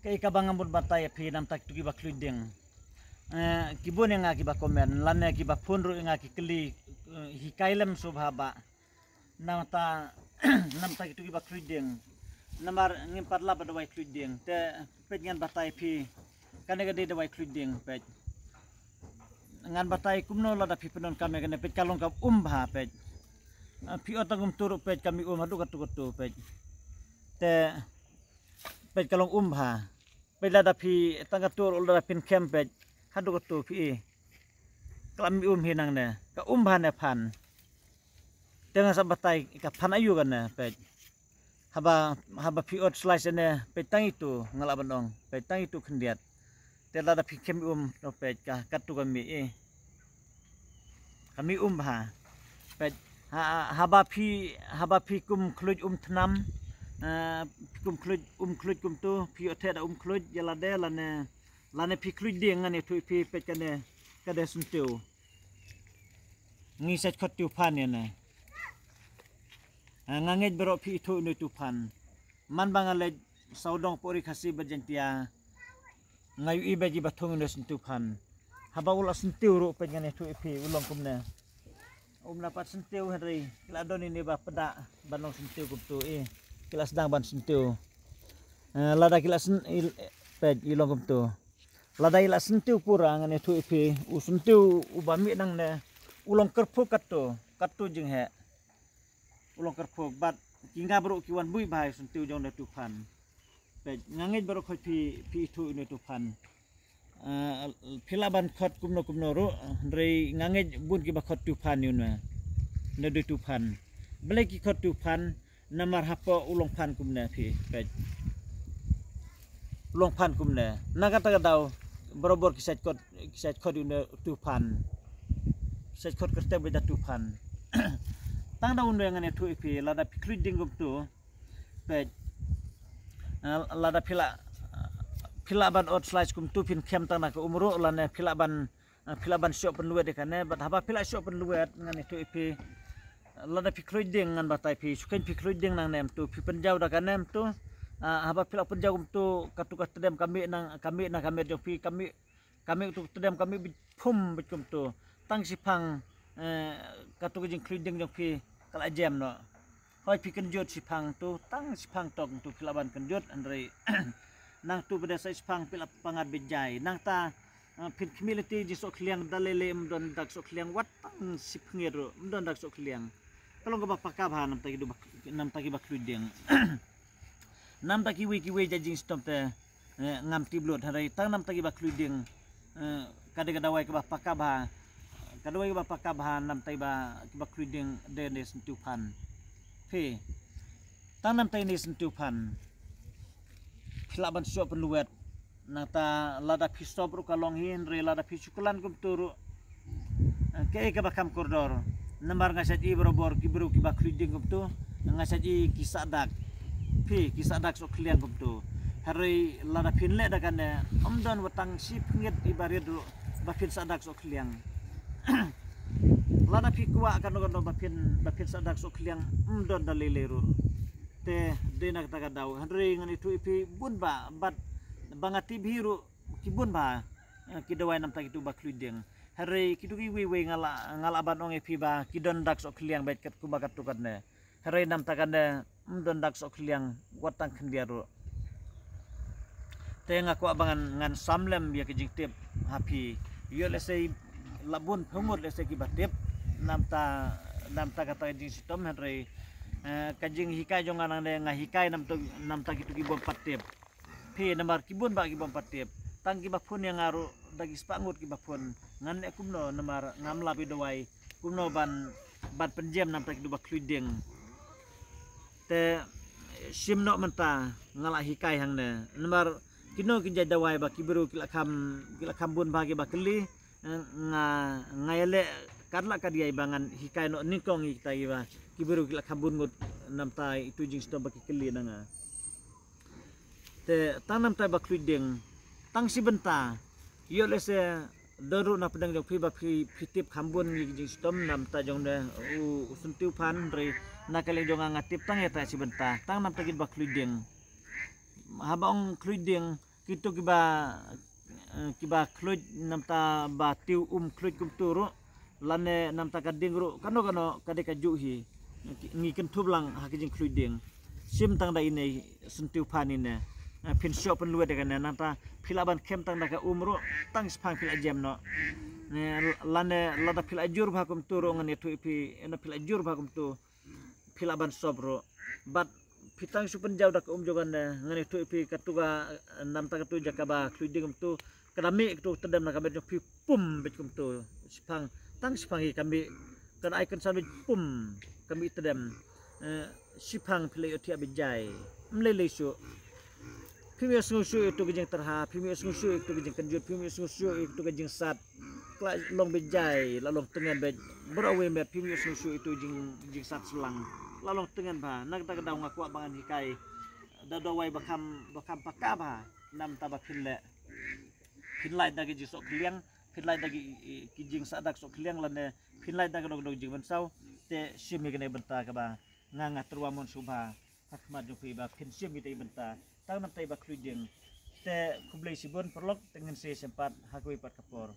Kay kabangan bud batay pi nam tak tugi bakluding. Kibun yang aki ba komen lan aki ba punru yang aki keli hikailem subhaba. Nam ta nam tak tugi bakluding. Namar ngimpat la ba dawai kluding te pet ngan batay pi kanega de dawai kluding pet. Ngan batay kumno la da pi penon kami kene pet kalong ka umbha pet. Pi otagum turu pet kami hadu katu pet. Te pet kalong umbha. Pet la da pi tangga tur ul da pin kem pet hadu katu pi. Kami hinang ne ka umbha ne pan. Dengan sabatay ka pan ayu kan ne pet. Haba pi ot slice ne petang itu ngalaban ong petang itu kendiat. Te la da pi kem no pet ka katu kami kami umbha pet haba pi kum kluj tnam kum kluj kum tu pi ote da kluj jalade lane pi kluj ding ngane tu pi pet kade suntiu ngi set khotiu pan ne ngangej bero pi itu no tu pan man bangale saudong pori khasi bajentia ngayu ibe ji bathung no suntiu pan haba ula suntiu ro pet ngane tu pi ulong kumne dapat sentiu hari kila don ini ba pedak banong sentiu kuptu kila sedang ban sentiu lada kila pet ilong kuptu lada ila sentiu pura ngane tu ipi sentiu ubami nang ne ulong kerpuk katu jeng he ulong kerpuk bat hingga bro kiwan bui bahai sentiu jong ne tupan pet ngangit baru khoi pi tu ini tupan pilaban khot kumno ro rei ngangej bun ki ba khot tupan yun na du tupan bele ki khot tupan namar hapo ulong pan kumne pi pet ulong pan kumne naga taga daw borobor kisat khot yun tupan kisat khot kerte beda tupan tang daw ndo ngane tu pi lada pikluding gumtu pet lada pilaban ot slice kum tupin kem tang nak umro lane pilaban shop penluet dekane bat haba pila shop penluet ngane tu ipi lada pikluding ngan batai pi suken pikluding nang nem tu pi penjau da kanem tu haba pila penjau tu katu tedem kami jo pi kami tu tedem kami pum bikum tu tang sipang katu jing kluding jo pi kala jam no hoi pi kenjut sipang tu tang sipang tong tu pilaban kenjut andre nang tu pada sai spang pila pangat bejai nang ta pin community ji sok liang dalele mdon dak sok liang watang sipngero mdon dak sok liang kalau ga bakpa ba nam tagi bakluding nam tagi wi jajing stom te ngam tiblot harai tang nam tagi bakluding kade dawai ka bakpa ba kadawai ka bakpa ba nam tagi bakluding de ne sentupan pe tang nam tagi ne sentupan Kelaban suap penluet nata lada pistop ru kalong hin re lada pisukulan kum turu ke bakam koridor nambar ngasaji berobor kibru kibak kluding kum tu ngasaji kisadak sok klian kum tu hari lada pinle dakane omdan watang si pengit ibarid ru bapin sadak sok kliang lada pikwa kan bapin sadak sok kliang omdan daleleru te denak taga daw handre ngani tu ipi bun ba bat bangati biru kibun ba kidawai nam tagi tu bakluding hare kidugi wi ngala ban ong ipi ba kidon dak sok kliang bet kat kubakat tukat ne hare nam tagane don dak sok kliang watang kendiaru te ngaku abangan ngan samlem ya kijing tip happy yo lesei labun phumut lesei kibatip nam ta kata jing sitom hare kajing hikai jongan nang hikai nam ta gitu gibon patip pi nambar kibun ba gibon patip tang gibapun yang ngaru dagi spangut gibapun ngan ne kumno namar ngamla bidowai kumno ban penjem nam ta gitu bakluding te simno menta ngala hikai hang ne namar kino kinja dawai ba kibru kila kam bun bagi bakeli ngayale karla kadiai bangan hikai no nikong kita iba kiburu kila kabun ngut namtai itu jing sto baki keli nanga te tanam tai bakluding tang si benta yo lese doru na pedang jong piba pitip kambun jing stom nam ta jong de suntiu pan re nakale jong ngatip tang eta si benta tang nam tagin bakluding habang kluding Kito kiba kluj namta ba tiu kluj kum turu lane namta kading ru kano kadeka juhi ngi ken tublang hakijing kluj ding sim tang da ini sentiu panine pin shop pen luwe dengan nanta pilaban kem tang da ka umru tang spang pil ajem no lane lada pil ajur ba kum turu ngani tu ipi ena pil ajur ba kum tu pilaban sobro bat pitang supen jauh dak jogan ngani tu ipi katuga namta katu jakaba kluj ding tu kami itu terdam nak kami pi pum bet kum tu spang tang spangi kami kan icon sambil pum kami terdam sipang pilih utia bijai meleleh su pimi sungu itu kejeng terha pimi sungu itu kejeng kenjut pimi sungu itu kejeng sat long bijai lalong tengen bej berawe met pimi sungu itu jeng sat selang lalong tengen ba nak tak daung aku bangan hikai dadawai bakam pakka ba nam tabak pinle pinlai dagi jing sok kliang pinlai dagi kijing sadak sok kliang lane pinlai dagi dog jing bensau te simi gene benta ka ba nganga terwamon subha hakmat jupi ba pin simi te benta tang nam te ba kluding te kublai sibon perlok tengen se sempat hakui pat kapor